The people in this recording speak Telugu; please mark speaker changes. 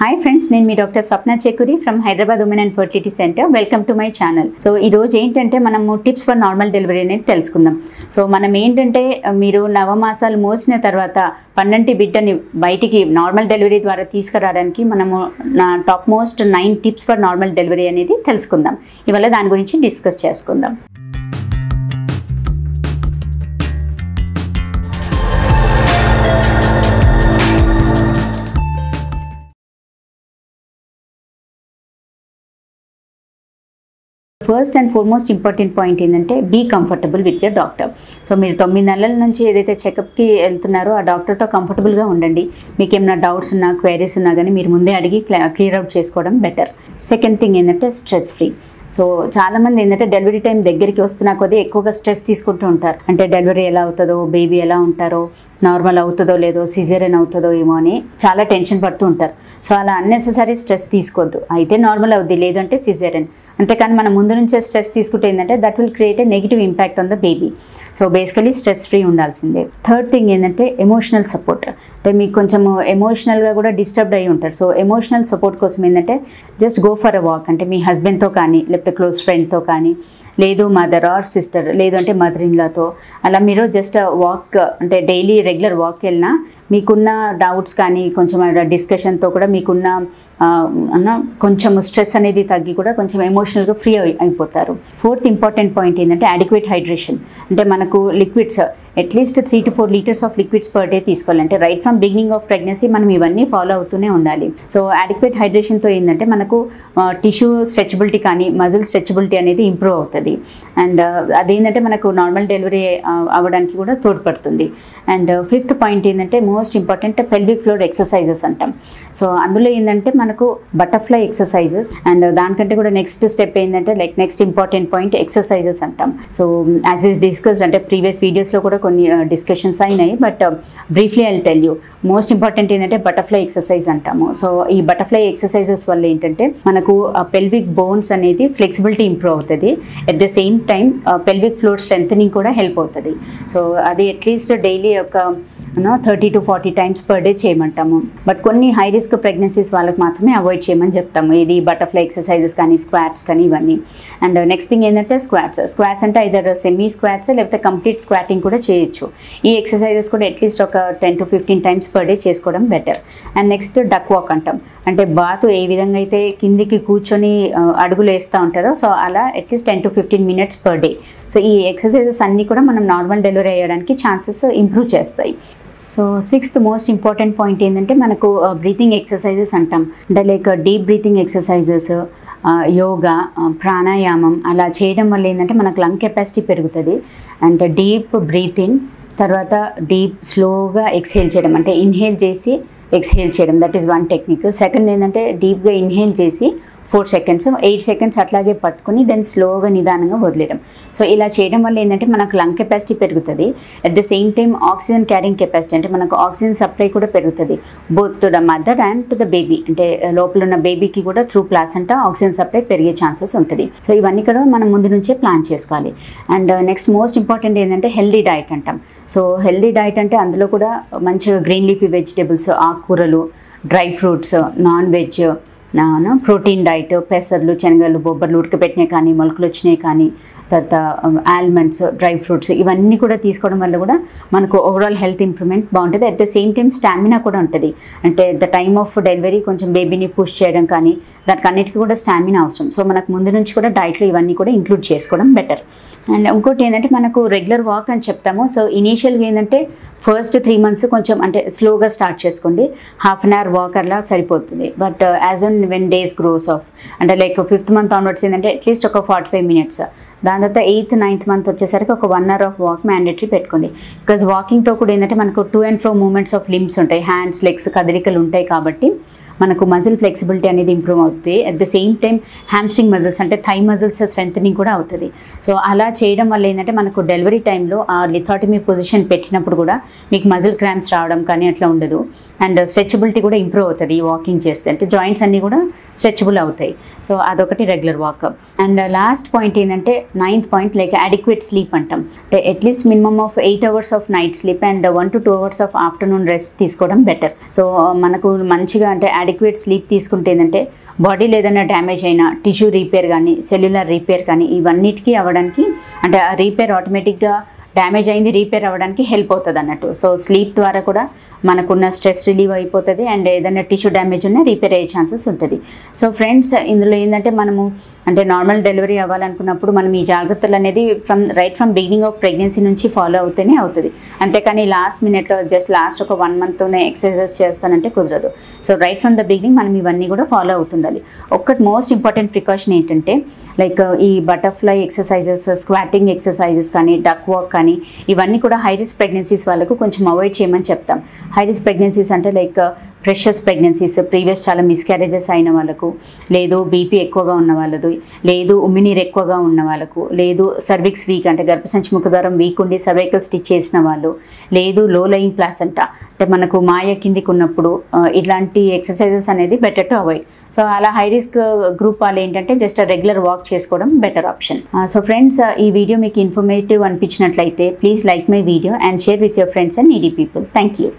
Speaker 1: హాయ్ ఫ్రెండ్స్, నేను మీ doctor Swapna Chekuri from Hyderabad women and fertility centre. Welcome to my channel. So ఈరోజు ఏంటంటే మనము టిప్స్ ఫర్ నార్మల్ డెలివరీ అనేది తెలుసుకుందాం. సో మనం ఏంటంటే మీరు నవమాసాలు మోసిన తర్వాత పన్నంటి బిడ్డని బయటికి నార్మల్ డెలివరీ ద్వారా తీసుకురావడానికి మనము top most 9 tips for normal delivery అనేది తెలుసుకుందాం. ఇవాళ దాని గురించి డిస్కస్ చేసుకుందాం. First and foremost important point ఏంటంటే be comfortable with your doctor. So మీరు 9 నెలల నుంచి ఏదైతే చెకప్కి వెళ్తున్నారో ఆ డాక్టర్తో కంఫర్టబుల్గా ఉండండి. మీకు ఏమైనా డౌట్స్ ఉన్నా, క్వైరీస్ ఉన్నా కానీ మీరు ముందే అడిగి క్లియర్ అవుట్ చేసుకోవడం బెటర్. సెకండ్ థింగ్ ఏంటంటే స్ట్రెస్ ఫ్రీ. సో చాలామంది ఏంటంటే డెలివరీ టైం దగ్గరికి వస్తున్నా కొద్దీ ఎక్కువగా స్ట్రెస్ తీసుకుంటూ ఉంటారు. అంటే డెలివరీ ఎలా అవుతుందో, బేబీ ఎలా ఉంటారో, నార్మల్ అవుతుందో లేదో, సిజేరియన్ అవుతుందో ఏమో అని చాలా టెన్షన్ పడుతూ ఉంటారు. సో అలా అన్నెసెసరీ స్ట్రెస్ తీసుకోవద్దు. అయితే నార్మల్ అవుద్ది, లేదంటే సిజేరియన్. అంతేకాని మనం ముందు నుంచే స్ట్రెస్ తీసుకుంటే ఏంటంటే that will create a negative impact on the baby. So basically stress free ఉండాల్సిందే. థర్డ్ థింగ్ ఏంటంటే ఎమోషనల్ సపోర్ట్. అంటే మీకు కొంచెం ఎమోషనల్గా కూడా డిస్టర్బ్డ్ అయ్యి ఉంటారు. సో ఎమోషనల్ సపోర్ట్ కోసం ఏంటంటే just go for a walk. అంటే మీ హస్బెండ్తో కానీ, లేకపోతే క్లోజ్ ఫ్రెండ్తో కానీ, లేదు మదర్ ఆర్ సిస్టర్, లేదు అంటే మదర్ ఇన్లాతో, అలా మీరు జస్ట్ వాక్, అంటే డైలీ రెగ్యులర్ వాక్ వెళ్ళినా మీకున్న డౌట్స్ కానీ కొంచెం డిస్కషన్తో కూడా మీకున్న కొంచెం స్ట్రెస్ అనేది తగ్గి కూడా కొంచెం ఎమోషనల్గా ఫ్రీ అయిపోతారు. ఫోర్త్ ఇంపార్టెంట్ పాయింట్ ఏంటంటే అడిక్వేట్ హైడ్రేషన్. అంటే మనకు liquids at least 3 to 4 liters of liquids per day తీసుకోవాలి. అంటే right from beginning of pregnancy మనం ఇవన్నీ ఫాలో అవుతూనే ఉండాలి. సో అడిక్వేట్ హైడ్రేషన్తో ఏంటంటే మనకు టిష్యూ స్ట్రెచబిలిటీ కానీ మజిల్ స్ట్రెచబిలిటీ అనేది ఇంప్రూవ్ అవుతుంది. అండ్ అదేంటంటే మనకు నార్మల్ డెలివరీ అవ్వడానికి కూడా తోడ్పడుతుంది. అండ్ ఫిఫ్త్ పాయింట్ ఏంటంటే most important pelvic floor exercises అంటాం. సో అందులో ఏంటంటే మనకు బటర్ఫ్లై ఎక్సర్సైజెస్, అండ్ దానికంటే కూడా నెక్స్ట్ స్టెప్ ఏంటంటే నెక్స్ట్ ఇంపార్టెంట్ పాయింట్ ఎక్సర్సైజెస్ అంటాం. సో యాజ్ వి డిస్కస్డ్, అంటే ప్రీవియస్ వీడియోస్లో కూడా కొన్ని డిస్కషన్స్ అయినాయి, but briefly I will tell you. Most important ఏంటంటే బటర్ఫ్లై ఎక్సర్సైజ్ అంటాము. సో ఈ బటర్ఫ్లై ఎక్సర్సైజెస్ వల్ల ఏంటంటే మనకు పెల్విక్ బోన్స్ అనేది ఫ్లెక్సిబిలిటీ ఇంప్రూవ్ అవుతుంది. At the same time pelvic floor strengthening కూడా హెల్ప్ అవుతుంది. సో అది అట్లీస్ట్ డైలీ ఒక 30 to 40 times పర్ డే చేయమంటాము. బట్ కొన్ని హై రిస్క్ ప్రెగ్నెన్సీస్ వాళ్ళకి మాత్రమే అవాయిడ్ చేయమని చెప్తాము. ఇది బటర్ఫ్లై ఎక్సర్సైజెస్ కానీ, స్క్వాట్స్ కానీ, ఇవన్నీ. అండ్ నెక్స్ట్ థింగ్ ఏంటంటే స్క్వాట్స్ అంటే ఐదర్ సెమీ స్క్వాట్స్ లేకపోతే కంప్లీట్ స్క్వాటింగ్ కూడా చేయొచ్చు. ఈ ఎక్సర్సైజెస్ కూడా అట్లీస్ట్ ఒక 10 to 15 times పర్ డే చేసుకోవడం better. And next duck walk అంటాం. అంటే బాత్ ఏ విధంగా అయితే కిందికి కూర్చొని అడుగులు వేస్తూ ఉంటారో, సో అలా at least 10 to 15 minutes per day. So ఈ ఎక్సర్సైజెస్ అన్నీ కూడా మనం నార్మల్ డెలివరీ అయ్యడానికి ఛాన్సెస్ ఇంప్రూవ్ చేస్తాయి. So sixth most important point ఏంటంటే మనకు బ్రీతింగ్ ఎక్సర్సైజెస్ అంటాం. అంటే like deep breathing exercises, yoga, ప్రాణాయామం అలా చేయడం వల్ల ఏంటంటే మనకు లంగ్ కెపాసిటీ పెరుగుతుంది. అండ్ డీప్ బ్రీత్ ఇన్, తర్వాత డీప్ స్లోగా ఎక్స్హేల్ చేయడం, అంటే ఇన్హేల్ చేసి ఎక్స్హేల్ చేయడం, that is one technique. Second ఏంటంటే డీప్గా ఇన్హేల్ చేసి 4 seconds, 8 seconds అట్లాగే పట్టుకుని దెన్ స్లోగా నిదానంగా వదిలేయడం. సో ఇలా చేయడం వల్ల ఏంటంటే మనకు లంగ్ కెపాసిటీ పెరుగుతుంది. At the same time oxygen carrying capacity, అంటే మనకు ఆక్సిజన్ సప్లై కూడా పెరుగుతుంది, both to the mother and to the baby. అంటే లోపల ఉన్న బేబీకి కూడా త్రూ ప్లాసెంటా ఆక్సిజన్ సప్లై పెరిగే ఛాన్సెస్ ఉంటుంది. సో ఇవన్నీ కూడా మనం ముందు నుంచే ప్లాన్ చేసుకోవాలి. అండ్ నెక్స్ట్ మోస్ట్ ఇంపార్టెంట్ ఏంటంటే హెల్దీ డైట్ అంటాం. సో హెల్దీ డైట్ అంటే అందులో కూడా మంచిగా గ్రీన్ లీఫీ వెజిటేబుల్స్, ఆకుకూరలు, dry fruits, non veg, protein diet, పెసర్లు, శనగలు, బొబ్బర్లు ఉడకబెట్టినాయి కానీ, మొలకలు వచ్చినాయి కానీ, తర్వాత ఆల్మండ్స్, డ్రై ఫ్రూట్స్, ఇవన్నీ కూడా తీసుకోవడం వల్ల కూడా మనకు ఓవరాల్ హెల్త్ ఇంప్రూవ్మెంట్ బాగుంటుంది. At the same time stamina కూడా ఉంటుంది. అంటే ద టైమ్ ఆఫ్ డెలివరీ కొంచెం బేబీని పుష్ చేయడం కానీ దానికి అన్నిటికీ కూడా స్టామినా అవసరం. సో మనకు ముందు నుంచి కూడా డైట్లో ఇవన్నీ కూడా ఇంక్లూడ్ చేసుకోవడం బెటర్. అండ్ ఇంకోటి ఏంటంటే మనకు రెగ్యులర్ వాక్ అని చెప్తాము. సో ఇనీషియల్గా ఏంటంటే ఫస్ట్ 3 months కొంచెం అంటే స్లోగా స్టార్ట్ చేసుకోండి. 1/2 hour వాక్ అలా సరిపోతుంది. But as and when days gross of, అంటే లైక్ 5th month ఆన్వర్డ్స్ ఏంటంటే అట్లీస్ట్ ఒక 45 minutes. దాని తర్వాత 8th, 9th month వచ్చేసరికి ఒక 1 hour ఆఫ్ వాక్ మ్యాండేటరీ పెట్టుకోండి. బికాజ్ వాకింగ్తో కూడా ఏంటంటే మనకు to and fro movements of limbs ఉంటాయి, హ్యాండ్స్, లెగ్స్ కదలికలు ఉంటాయి కాబట్టి మనకు మజిల్ ఫ్లెక్సిబిలిటీ అనేది ఇంప్రూవ్ అవుతుంది. At the same time hamstring muscles అంటే థై మజిల్స్ స్ట్రెంథనింగ్ కూడా అవుతుంది. సో అలా చేయడం వల్ల ఏంటంటే మనకు డెలివరీ టైంలో ఆ లిథాటమీ పొజిషన్ పెట్టినప్పుడు కూడా మీకు మజిల్ క్రాంప్స్ రావడం కానీ అట్లా ఉండదు. అండ్ స్ట్రెచబిలిటీ కూడా ఇంప్రూవ్ అవుతుంది ఈ వాకింగ్ చేస్తే, అంటే జాయింట్స్ అన్నీ కూడా స్ట్రెచబుల్ అవుతాయి. సో అదొకటి regular walk. And last point ఏంటంటే 9th point like adequate sleep అంటాం. అంటే at least minimum of 8 hours of night sleep and 1 to 2 hours of afternoon rest తీసుకోవడం బెటర్. సో మనకు మంచిగా అంటే అడిక్వేట్ స్లీప్ తీసుకుంటే ఏంటంటే బాడీలో ఏదైనా డ్యామేజ్ అయినా టిష్యూ రీపేర్ కానీ సెల్యులర్ రీపేర్ కానీ ఇవన్నిటికీ అవ్వడానికి అంటే ఆ రీపేర్ ఆటోమేటిక్గా డ్యామేజ్ అయింది రీపేర్ అవ్వడానికి హెల్ప్ అవుతుంది అన్నట్టు. సో స్లీప్ ద్వారా కూడా మనకున్న స్ట్రెస్ రిలీవ్ అయిపోతుంది అండ్ ఏదైనా టిష్యూ డ్యామేజ్ ఉన్నా రీపేర్ అయ్యే ఛాన్సెస్ ఉంటుంది. సో ఫ్రెండ్స్, ఇందులో ఏంటంటే మనము అంటే నార్మల్ డెలివరీ అవ్వాలనుకున్నప్పుడు మనం ఈ జాగ్రత్తలు అనేది right from beginning of pregnancy నుంచి ఫాలో అవుతూనే అవుతుంది. అంతేకాని లాస్ట్ మినిట్లో జస్ట్ లాస్ట్ ఒక 1 మంత్తోనే ఎక్సర్సైజెస్ చేస్తానంటే కుదరదు. So right from the beginning మనం ఇవన్నీ కూడా ఫాలో అవుతుండాలి. ఒక్కటి మోస్ట్ ఇంపార్టెంట్ ప్రికాషన్ ఏంటంటే లైక్ ఈ బటర్ఫ్లై ఎక్సర్సైజెస్, స్క్వాటింగ్ ఎక్సర్సైజెస్ కానీ, డక్ వాక్ కానీ ఇవన్నీ కూడా హై రిస్క్ ప్రెగ్నెన్సీస్ వాళ్ళకు కొంచెం అవాయిడ్ చేయమని చెప్తాం. హై రిస్క్ ప్రెగ్నెన్సీస్ అంటే లైక్ ప్రెషస్ ప్రెగ్నెన్సీస్, ప్రీవియస్ చాలా మిస్క్యారేజెస్ అయిన వాళ్ళకు, లేదు బీపీ ఎక్కువగా ఉన్న వాళ్ళది, లేదు ఉమ్మినీరు ఎక్కువగా ఉన్న వాళ్ళకు, లేదు సర్విక్స్ వీక్ అంటే గర్భసంచి ముఖద్వారం వీక్ ఉండి సర్వైకల్ స్టిచ్ చేసిన వాళ్ళు, లేదు లో లయింగ్ ప్లాసెంటా అంటే మనకు మాయ కిందికి ఉన్నప్పుడు ఇలాంటి ఎక్సర్సైజెస్ అనేది బెటర్ టు అవాయిడ్. సో అలా హై రిస్క్ గ్రూప్ వాళ్ళు ఏంటంటే జస్ట్ రెగ్యులర్ వాక్ చేసుకోవడం బెటర్ ఆప్షన్. సో ఫ్రెండ్స్, ఈ వీడియో మీకు ఇన్ఫర్మేటివ్ అనిపించినట్లయితే please like my video and share with your friends and needy people. Thank you.